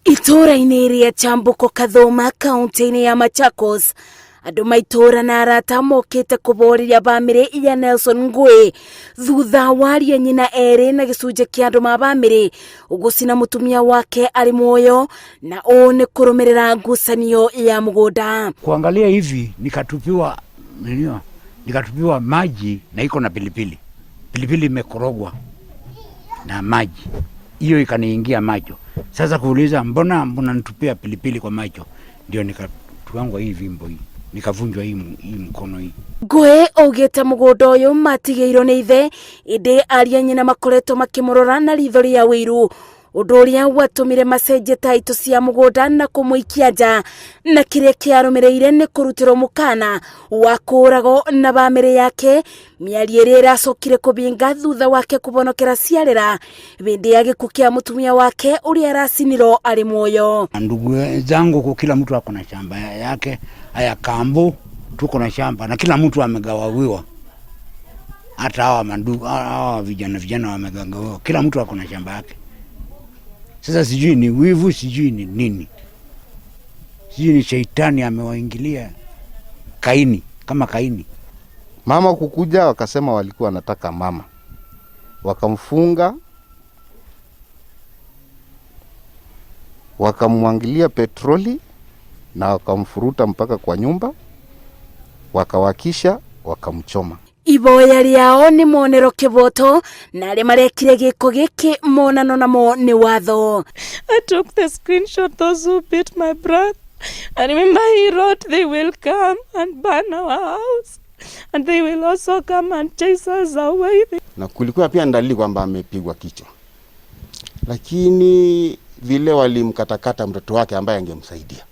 Itura-inĩ rĩa Chambuko Kathoma kaunti-inĩ ya Machakos, andũ maitura na arata mokĩte kũborĩria bamĩrĩ ya Nelson Ngui thutha wa ariũ nyina erĩ na gĩcunjĩ kĩa andũ ma bamĩrĩ gucina mutumia wake ari muoyo, na ũũ nĩ kũrũmĩrĩra ngucanio ya mũgũnda. Kuangalia hivi nikatupiwa maji na iko na pilipili. Pilipili imekorogwa na maji. Hiyo ikaniingia macho. Sasa kuuliza mbona nitupia pilipili kwa macho, ndio nikatuangwa hii vimbo hii, nikavunjwa hii mkono hii. Ngui augĩte mũgũnda ũyũ matigĩirwo nĩ ithe, ĩndĩ ariũ nyina makoretwo makĩmũrora na ritho rĩa wĩiru, ũndũ ũrĩa watũmire macenjie taitũ cia mũgũnda na kũmũikia nja, na kĩrĩa kĩarũmĩrĩire nĩ kũrutĩrwo mũkana wa kũragwo na bamĩrĩ yake, mĩario ĩrĩa ĩracokire kũbinga thutha wake kũbonokera ciarĩra hĩndĩ ya gĩkuũ kĩa mutumia wake ũrĩa aracinirwo ari muoyo. Ndugu zangu, kila mtu ako na shamba yake, haya kambo tuko na shamba na kila mtu amegawawiwa, hata hawa vijana wamegawawiwa, kila mtu ako na shamba yake. Sasa sijui ni wivu, sijui ni nini, sijui ni shetani amewaingilia kama Kaini. Mama kukuja wakasema walikuwa wanataka mama, wakamfunga, wakamwangilia petroli na wakamfuruta mpaka kwa nyumba, wakawakisha, wakamchoma. Iboya rĩao nĩ monero kĩboto, na arĩa marekire gĩko gĩkĩ monano namo nĩ watho. I took the screenshot, those who beat my brother. I remember he wrote they will come and burn our house and they will also come and chase us away. Na kulikuwa pia ndalili kwamba amepigwa kichwa, lakini vile walimkatakata mtoto wake ambaye angemsaidia,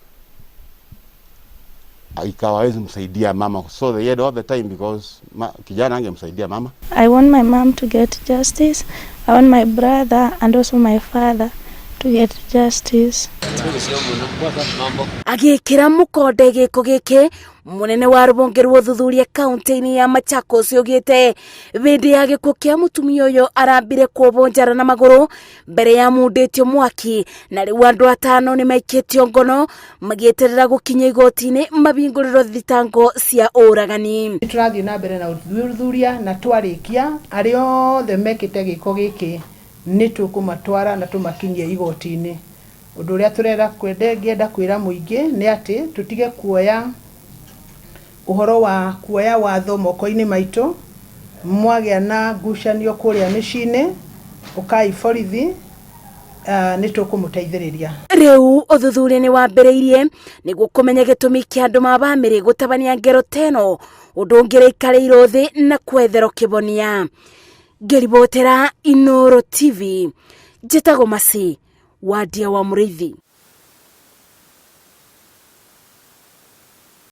ikawa hawezi msaidia mama, so they had all the time because kijana angemsaidia mama. I want my mom to get justice. I want my brother and also my father to get justice. Agĩkĩra mũkonde gĩko gĩkĩ, mũnene wa rũhonge rwa ũthuthuria kaunti-inĩ ya Machakos augĩte hĩndĩ ya gĩkuũ kĩa mutumia ũyũ arambire kuohwo njara na magũrũ mbere ya mundĩtio mwaki, na rĩu andũ atano nĩ maikĩtio ngono magĩeterera gũkinya igoti-inĩ mabingũrĩrwo thitango cia ũragani. Tũrathiĩ na mbere na ũthuthuria na twarĩkia arĩa othe mekĩte gĩko gĩkĩ nĩ tũkũmatwara na tũmakinyie igoti-inĩ. Ũndũ ũrĩa tũrenda kwĩra mũingĩ nĩ atĩ tũtige kuoya ũhoro wa kuoya watho moko-inĩ maitũ, mwagĩa na ngucanio kũrĩa mĩciĩ-inĩ, ũkai borithi, nĩ tũkũmũteithĩrĩria. Rĩu ũthuthuria nĩ wambĩrĩirie nĩguo kũmenya gĩtũmi kĩa andũ ma bamĩrĩ gũtabania ngero teno, ũndũ ũngĩrĩikarĩirwo thĩ na kwetherwo kĩbonia. Ngĩribotera Inooro TV, njĩtagwo Masi wa Mũrĩithi.